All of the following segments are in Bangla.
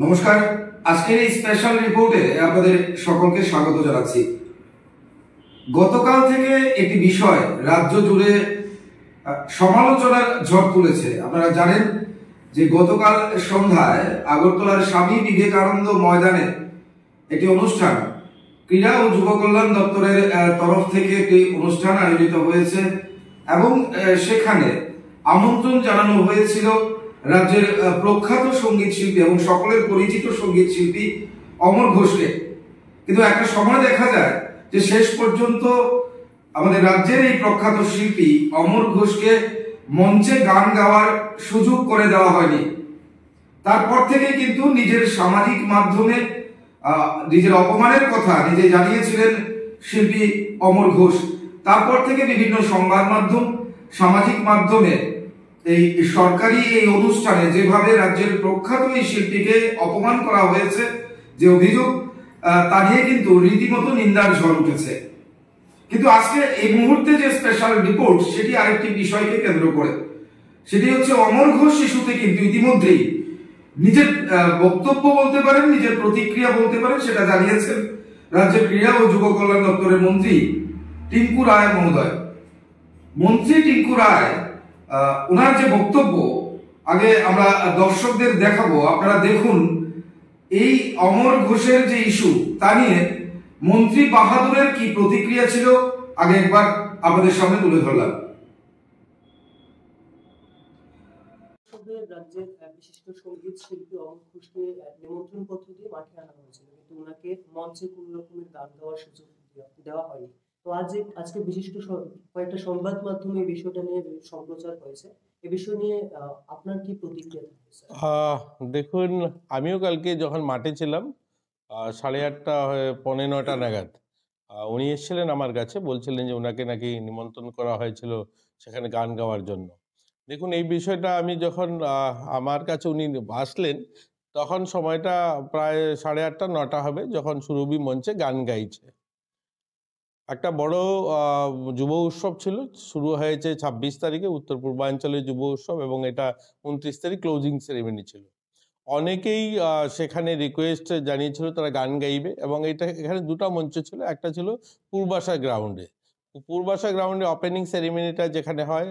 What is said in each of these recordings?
নমস্কার। আজকের এই স্পেশাল রিপোর্টে আপনাদের সকলকে স্বাগত জানাচ্ছি। গতকাল থেকে একটি বিষয় রাজ্য জুড়ে সমালোচনার ঝড় তুলেছে। আপনারা জানেন যে গতকাল সন্ধ্যায় আগরতলার স্বামী বিবেকানন্দ ময়দানে একটি অনুষ্ঠান ক্রীড়া ও যুব কল্যাণ দপ্তরের তরফ থেকে একটি অনুষ্ঠান আয়োজিত হয়েছে এবং সেখানে আমন্ত্রণ জানানো হয়েছিল রাজ্যের প্রখ্যাত সঙ্গীত শিল্পী এবং সকলের পরিচিত সঙ্গীত শিল্পী অমর ঘোষকে। কিন্তু একটা সময় দেখা যায় যে শেষ পর্যন্ত আমাদের রাজ্যের এই প্রখ্যাত শিল্পী অমর ঘোষকে মঞ্চে গান গাওয়ার সুযোগ করে দেওয়া হয়নি। তারপর থেকে কিন্তু নিজের সামাজিক মাধ্যমে নিজের অপমানের কথা নিজে জানিয়েছিলেন শিল্পী অমর ঘোষ। তারপর থেকে বিভিন্ন সংবাদ মাধ্যম, সামাজিক মাধ্যমে এই সরকারি এই অনুষ্ঠানে যেভাবে রাজ্যের প্রখ্যাত এই শিল্পীকে অপমান করা হয়েছে, যে অভিযোগ, তা নিয়ে কিন্তু রীতিমতো নিন্দার ঝড় উঠেছে। কিন্তু আজকে এই মুহূর্তে যে স্পেশাল রিপোর্ট সেটি আরেকটি বিষয়কে কেন্দ্র করে, সেটি হচ্ছে অমর ঘোষ শিশুতে কিন্তু ইতিমধ্যেই নিজের বক্তব্য বলতে পারেন, নিজের প্রতিক্রিয়া বলতে পারেন, সেটা জানিয়েছেন রাজ্যের ক্রীড়া ও যুব কল্যাণ দপ্তরের মন্ত্রী টিঙ্কু রায় মহোদয়। মন্ত্রী টিঙ্কু রায় ওনার যে বক্তব্য আগে আমরা দর্শকদের দেখাবো, আপনারা দেখুন এই অমর ঘোষের যে ইস্যু তা নিয়ে মন্ত্রী বাহাদুরের কি প্রতিক্রিয়া ছিল আগে একবার আপনাদের সামনে তুলে ধরলাম। রাজ্যের বিশিষ্ট সঙ্গীত শিল্পী অমর ঘোষকে নিমন্ত্রণ পত্র দিয়ে মাঠে আনা হয়েছিল, কিন্তু ওনাকে মঞ্চে কোন রকমের গান গাওয়ার সুযোগ দেওয়া হয়নি। তো আজকে বিশিষ্ট কয়েকটা সংবাদ মাধ্যমে এই বিষয়টা নিয়ে সম্প্রচার হয়েছে। এ বিষয় নিয়ে আপনার কি প্রতিক্রিয়া? দেখুন, আমিও কালকে যখন মাঠে ছিলাম 8:30 9:45 নাগাদ উনি এসেছিলেন আমার কাছে, বলছিলেন যে ওনাকে নাকি নিমন্ত্রণ করা হয়েছিল সেখানে গান গাওয়ার জন্য। দেখুন, এই বিষয়টা আমি যখন আমার কাছে উনি আসলেন তখন সময়টা প্রায় 8:30 9টা হবে, যখন সুরভি মঞ্চে গান গাইছে। একটা বড় যুব উৎসব ছিল, শুরু হয়েছে 26 তারিখে উত্তর পূর্বাঞ্চলের যুব উৎসব, এবং এটা 29 তারিখ ক্লোজিং সেরেমনি ছিল। অনেকেই সেখানে রিকোয়েস্ট জানিয়েছিল তারা গান গাইবে, এবং এখানে দুটো মঞ্চ ছিল। একটা ছিল পূর্বাশা গ্রাউন্ডে। পূর্বাশা গ্রাউন্ডে ওপেনিং সেরেমনিটা যেখানে হয়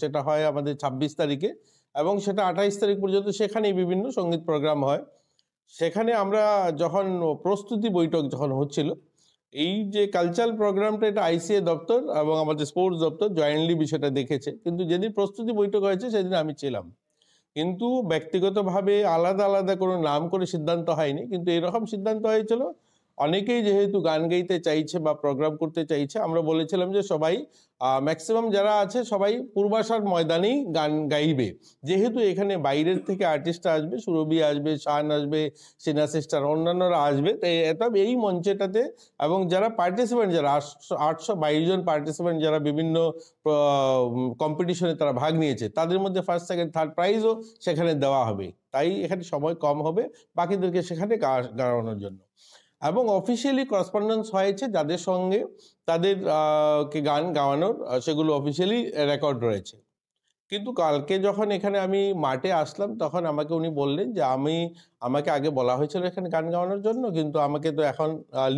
সেটা হয় আমাদের 26 তারিখে, এবং সেটা 28 তারিখ পর্যন্ত সেখানেই বিভিন্ন সঙ্গীত প্রোগ্রাম হয়। সেখানে আমরা যখন প্রস্তুতি বৈঠক যখন হচ্ছিল, এই যে কালচারাল প্রোগ্রামটা, এটা আইসিএ দপ্তর এবং আমাদের স্পোর্টস দপ্তর জয়েন্টলি বিষয়টা দেখেছে। কিন্তু যেদিন প্রস্তুতি বৈঠক হয়েছে সেদিন আমি ছিলাম, কিন্তু ব্যক্তিগতভাবে আলাদা আলাদা কোনো নাম করে সিদ্ধান্ত হয়নি। কিন্তু এরকম সিদ্ধান্ত হয়েছিল, অনেকেই যেহেতু গান গাইতে চাইছে বা প্রোগ্রাম করতে চাইছে, আমরা বলেছিলাম যে সবাই ম্যাক্সিমাম যারা আছে সবাই পূর্বাশার ময়দানেই গান গাইবে। যেহেতু এখানে বাইরের থেকে আর্টিস্টরা আসবে, সুরভি আসবে, শান আসবে, সিনা সিস্টার, অন্যান্যরা আসবে, তাই এই মঞ্চেটাতে, এবং যারা পার্টিসিপেন্ট, যারা 822 জন পার্টিসিপেন্ট যারা বিভিন্ন কম্পিটিশনে তারা ভাগ নিয়েছে, তাদের মধ্যে ফার্স্ট সেকেন্ড থার্ড প্রাইজও সেখানে দেওয়া হবে। তাই এখানে সময় কম হবে বাকিদেরকে সেখানে গাওয়ানোর জন্য। এবং অফিসিয়ালি করসপন্ডেন্স হয়েছে যাদের সঙ্গে, তাদের কে গান গাওয়ানোর, সেগুলো অফিসিয়ালি রেকর্ড রয়েছে। কিন্তু কালকে যখন এখানে আমি মাঠে আসলাম তখন আমাকে উনি বললেন যে আমাকে আগে বলা হয়েছিল এখানে গান গাওয়ানোর জন্য, কিন্তু আমাকে তো এখন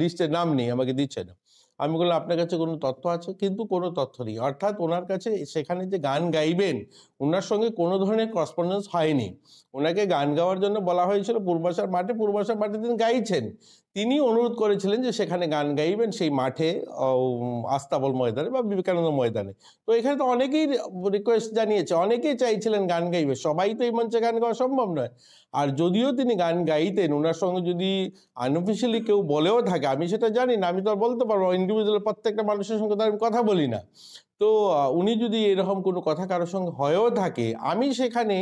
লিস্টে নাম নেই, আমাকে দিচ্ছে না। আমি বললাম আপনার কাছে কোনো তথ্য আছে? কিন্তু কোনো তথ্য নেই। অর্থাৎ ওনার কাছে সেখানে যে গান গাইবেন ওনার সঙ্গে কোনো ধরনের করসপন্ডেন্স হয়নি। ওনাকে গান গাওয়ার জন্য বলা হয়েছিল পূর্বাশার মাঠে তিনি গাইছেন। তিনি অনুরোধ করেছিলেন যে সেখানে গান গাইবেন সেই মাঠে, আস্তাবল ময়দানে বা বিবেকানন্দ ময়দানে। তো এখানে তো অনেকেই রিকোয়েস্ট জানিয়েছে, অনেকেই চাইছিলেন গান গাইবে, সবাই তো এই মঞ্চে গান গাওয়া সম্ভব নয়। আর যদিও তিনি গান গাইতেন, ওনার সঙ্গে যদি আনঅফিসিয়ালি কেউ বলেও থাকে, আমি সেটা জানি না, আমি তো আর বলতে পারবো, ইন্ডিভিজুয়াল প্রত্যেকটা মানুষের সঙ্গে তো আমি কথা বলি না। তো উনি যদি এরকম কোনো কথা কারোর সঙ্গে হয়েও থাকে, আমি সেখানে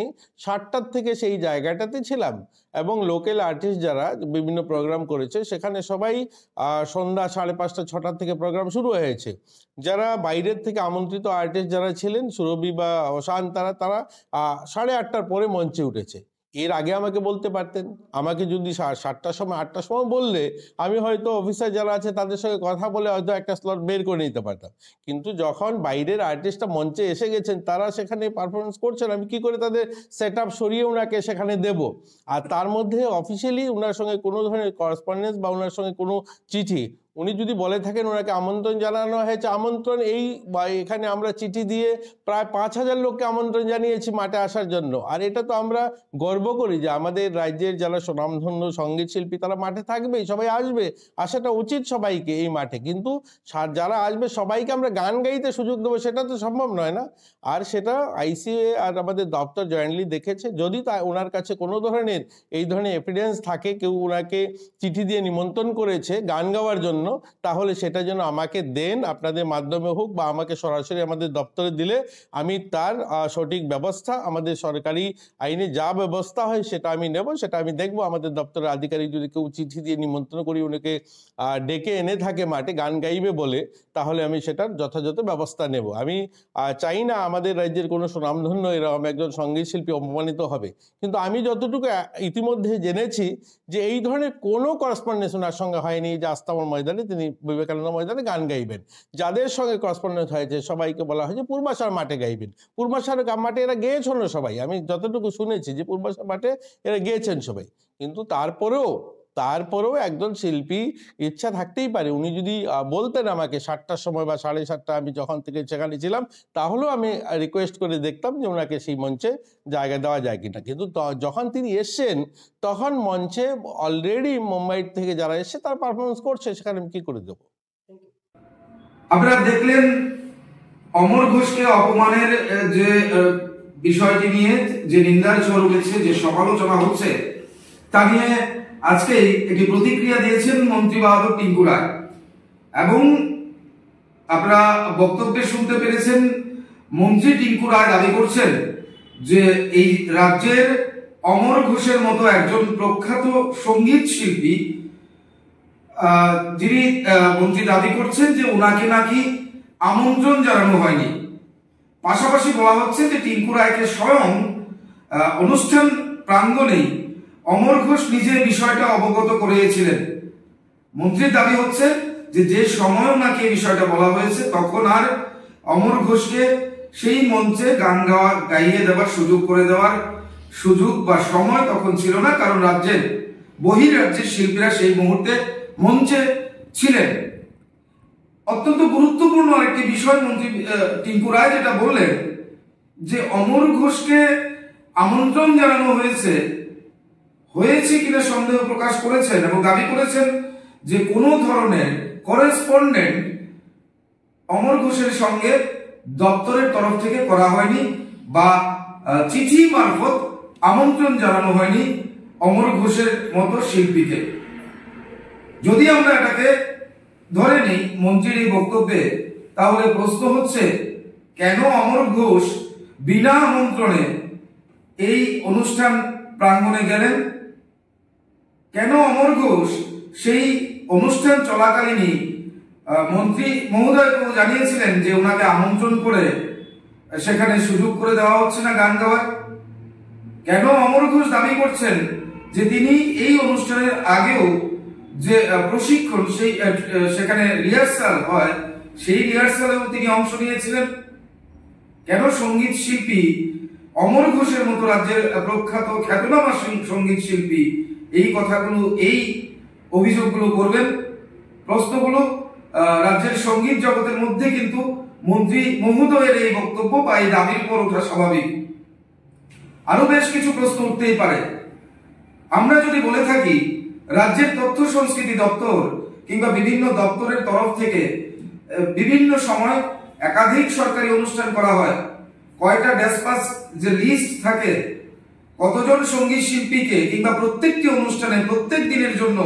7টার থেকে সেই জায়গাটাতে ছিলাম, এবং লোকাল আর্টিস্ট যারা বিভিন্ন প্রোগ্রাম করেছে সেখানে সবাই সন্ধ্যা 5:30 6টার থেকে প্রোগ্রাম শুরু হয়েছে। যারা বাইরের থেকে আমন্ত্রিত আর্টিস্ট যারা ছিলেন, সুরভি বা অশান, তারা 8:30টার পরে মঞ্চে উঠেছে। এর আগে আমাকে বলতে পারতেন। আমাকে যদি 7টার সময় 8টার সময় বললে আমি হয়তো অফিসার যারা আছে তাদের সঙ্গে কথা বলে হয়তো একটা স্লট বের করে নিতে পারতাম। কিন্তু যখন বাইরের আর্টিস্টরা মঞ্চে এসে গেছেন, তারা সেখানে পারফরমেন্স করছেন, আমি কি করে তাদের সেট আপ সরিয়ে ওনাকে সেখানে দেব? আর তার মধ্যে অফিসিয়ালি ওনার সঙ্গে কোনো ধরনের করেসপন্ডেন্স বা ওনার সঙ্গে কোনো চিঠি উনি যদি বলে থাকেন ওনাকে আমন্ত্রণ জানানো হয়েছে, আমন্ত্রণ এই বা এখানে আমরা চিঠি দিয়ে প্রায় 5,000 লোককে আমন্ত্রণ জানিয়েছি মাঠে আসার জন্য। আর এটা তো আমরা গর্ব করি যে আমাদের রাজ্যের যারা স্বনামধন্য সঙ্গীত শিল্পী তারা মাঠে থাকবেই, সবাই আসবে, আসাটা উচিত সবাইকে এই মাঠে। কিন্তু যারা আসবে সবাইকে আমরা গান গাইতে সুযোগ দেবো সেটা তো সম্ভব নয় না। আর সেটা আইসিএ আর আমাদের দপ্তর জয়েন্টলি দেখেছে। যদি তা ওনার কাছে কোনো ধরনের এই ধরনের এভিডেন্স থাকে, কেউ ওনাকে চিঠি দিয়ে নিমন্ত্রণ করেছে গান গাওয়ার জন্য, তাহলে সেটা যেন আমাকে দেন, আপনাদের মাধ্যমে হোক বা আমাকে সরাসরি আমাদের দপ্তরে দিলে আমি তার সঠিক ব্যবস্থা, আমাদের সরকারি আইনে যা ব্যবস্থা হয় সেটা আমি নেব, সেটা আমি দেখব। আমাদের দপ্তরের আধিকারিক যদি কেউ চিঠি দিয়ে নিমন্ত্রণ করি উনাকে ডেকে এনে থাকে মাঠে গান গাইবে বলে, তাহলে আমি সেটার যথাযথ ব্যবস্থা নেব। আমি চাই না আমাদের রাজ্যের কোনো সুনামধন্য এরকম একজন সঙ্গীত শিল্পী অপমানিত হবে। কিন্তু আমি যতটুকু ইতিমধ্যে জেনেছি যে এই ধরনের কোনো করেসপন্ডেন্স ওনার সঙ্গে হয়নি যে আস্তাবল ময়দানে তিনি বিবেকানন্দ ময়দানে গান গাইবেন। যাদের সঙ্গে করেসপন্ডেন্স হয়েছে সবাইকে বলা হয়েছে পূর্বাশার মাঠে গাইবেন। পূর্বাশার মাঠে এরা গেয়েছেন সবাই, আমি যতটুকু শুনেছি যে পূর্বাশার মাঠে এরা গেয়েছেন সবাই। কিন্তু তারপরেও একজন শিল্পী ইচ্ছা থাকতেই পারে, উনি যদি বলতেন আমাকে 7টার সময় বা 7:30 আমি যখন থেকে সেখানে ছিলাম, তাহলেও আমি রিকোয়েস্ট করে দেখতাম যে ওনাকে সেই মঞ্চে জায়গা দেওয়া যায় কিনা। কিন্তু যখন তিনি এসছেন তখন মঞ্চে অলরেডি মুম্বাই থেকে যারা এসছে তারা পারফরমেন্স করছে, সেখানে আমি কি করে দেবো? আপনারা দেখলেন অমর ঘোষকে অপমানের যে বিষয়টি নিয়ে যে নিন্দার ঝড় উঠেছে, যে সমালোচনা হচ্ছে, তা নিয়ে আজকে একটি প্রতিক্রিয়া দিয়েছেন মন্ত্রী বাহাদুর টিঙ্কু রায়। এবং আপনারা বক্তব্যে শুনতে পেরেছেন মন্ত্রী টিঙ্কু রায় দাবি করছেন যে এই রাজ্যের অমর ঘোষের মতো একজন প্রখ্যাত সঙ্গীত শিল্পী, যিনি মন্ত্রী দাবি করছেন যে ওনাকে নাকি আমন্ত্রণ জানানো হয়নি। পাশাপাশি বলা হচ্ছে যে টিঙ্কু রায়কে স্বয়ং অনুষ্ঠান প্রাঙ্গণেই অমর ঘোষ নিজে বিষয়টা অবগত করিয়েছিলেন। মন্ত্রীর দাবি হচ্ছে যে সময় নাকি এই বিষয়টা বলা হয়েছে তখন আর অমর ঘোষকে সেই মঞ্চে গান গাইয়ে দেওয়ার সুযোগ করে দেওয়ার সুযোগ বা সময় তখন ছিল না, কারণ রাজ্যের বহিরাজ্যের শিল্পীরা সেই মুহূর্তে মঞ্চে ছিলেন। অত্যন্ত গুরুত্বপূর্ণ একটি বিষয় মন্ত্রী টিঙ্কু রায় যেটা বললেন যে অমর ঘোষকে আমন্ত্রণ জানানো হয়েছে কিনা সন্দেহ প্রকাশ করেছেন এবং দাবি করেছেন যে কোনো ধরনের করেসপন্ডেন্ট অমর ঘোষের সঙ্গে দপ্তরের তরফ থেকে করা হয়নি বা চিঠি মারফত আমন্ত্রণ জানানো হয়নি অমর ঘোষের মতো শিল্পীকে। যদি আমরা এটাকে ধরে নিই মন্ত্রীর এই বক্তব্যে, তাহলে প্রশ্ন হচ্ছে কেন অমর ঘোষ বিনা আমন্ত্রণে এই অনুষ্ঠান প্রাঙ্গণে গেলেন? কেন অমর ঘোষ সেই অনুষ্ঠান চলাকালীনই মন্ত্রী মহোদয়কে জানিয়েছিলেন যে ওনাকে আমন্ত্রণ করে সেখানে সুযোগ করে দেওয়া হচ্ছে না গান গাওয়ার? কেন অমর ঘোষ দাবি করছেন যে তিনি এই অনুষ্ঠানের আগেও যে প্রশিক্ষণ সেখানে রিহার্সাল হয় সেই রিহার্সালেও তিনি অংশ নিয়েছিলেন? কেন সঙ্গীত শিল্পী অমর ঘোষের মতো রাজ্যের প্রখ্যাত খ্যাতনামা সঙ্গীত শিল্পী এই কথাগুলো, এই অভিযোগগুলো করবেন? প্রশ্নগুলো রাজ্যের সঙ্গীত জগতের মধ্যে কিন্তু মন্ত্রী মহোদয়ের এই বক্তব্য বা এই দাবির উপর ওঠা স্বাভাবিক। আরো বেশ কিছু প্রশ্ন উঠতেই পারে। আমরা যদি বলে থাকি রাজ্যের তথ্য সংস্কৃতি দপ্তর কিংবা বিভিন্ন দপ্তরের তরফ থেকে বিভিন্ন সময় একাধিক সরকারি অনুষ্ঠান করা হয়, কয়টা ড্যাসপাস যে লিস্ট থাকে, কতজন সঙ্গীত শিল্পীকে কিংবা প্রত্যেকটি অনুষ্ঠানে প্রত্যেক দিনের জন্য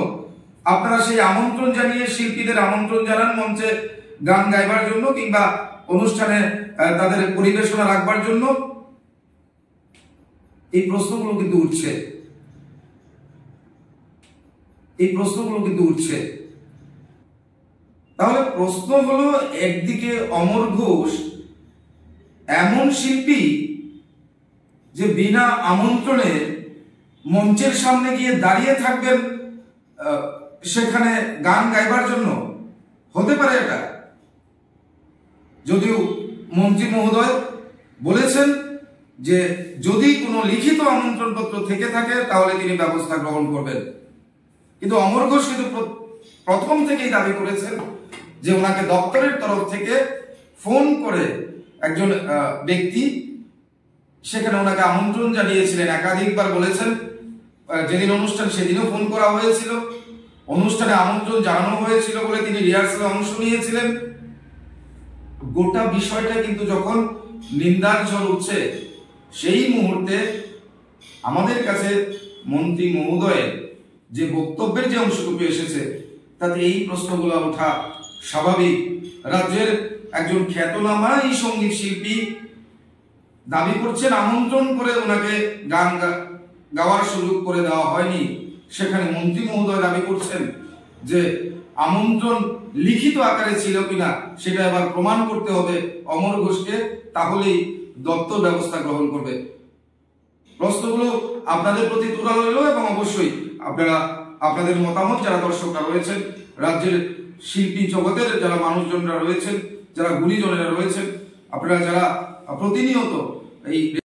আপনারা সেই আমন্ত্রণ জানিয়ে শিল্পীদের আমন্ত্রণ জানান মঞ্চে গান গাইবার জন্য কিংবা অনুষ্ঠানে তাদের পরিবেশনা রাখবার জন্য? এই প্রশ্নগুলো কিন্তু উঠছে। তাহলে প্রশ্ন হলো, একদিকে অমর ঘোষ এমন শিল্পী যে বিনা আমন্ত্রণে মঞ্চের সামনে গিয়ে দাঁড়িয়ে থাকবেন সেখানে গান গাইবার জন্য? হতে পারে এটা? যদিও মন্ত্রী মহোদয় বলেছেন যে যদি কোনো লিখিত আমন্ত্রণপত্র থেকে থাকে তাহলে তিনি ব্যবস্থা গ্রহণ করবেন, কিন্তু অমর ঘোষ কিন্তু প্রথম থেকেই দাবি করেছেন যে ওনাকে দপ্তরের তরফ থেকে ফোন করে একজন ব্যক্তি সেখানে ওনাকে আমন্ত্রণ জানিয়েছিলেন। একাধিকবার বলেছেন যেদিন অনুষ্ঠান সেদিনও ফোন করা হয়েছিল, অনুষ্ঠানে আমন্ত্রণ জানানো হয়েছিল বলে তিনি রিহার্সালে অংশ নিয়েছিলেন। গোটা বিষয়টা কিন্তু যখন নিন্দার ঝড় উঠছে সেই মুহূর্তে আমাদের কাছে মন্ত্রী মহোদয়ের যে বক্তব্যের যে অংশটুকু এসেছে তাতে এই প্রশ্নগুলো ওঠা স্বাভাবিক। রাজ্যের একজন খ্যাতনামা এই সঙ্গীত শিল্পী দাবি করছেন আমন্ত্রণ করে ওনাকে গান গাওয়ার সুযোগ করে দেওয়া হয়নি। সেখানে মন্ত্রী মহোদয় দাবি করছেন যে আমন্ত্রণ লিখিত আকারে ছিল কিনা সেটা এবার প্রমাণ করতে হবে অমর ঘোষকে, তাহলেই দপ্তর ব্যবস্থা গ্রহণ করবে। প্রশ্নগুলো আপনাদের প্রতি তোলা হইল এবং অবশ্যই আপনারা আপনাদের মতামত, যারা দর্শকরা রয়েছেন, রাজ্যের শিল্পী জগতের যারা মানুষজনরা রয়েছেন, যারা গুণীজনেরা রয়েছেন, আপনারা যারা প্রতিনিয়ত এই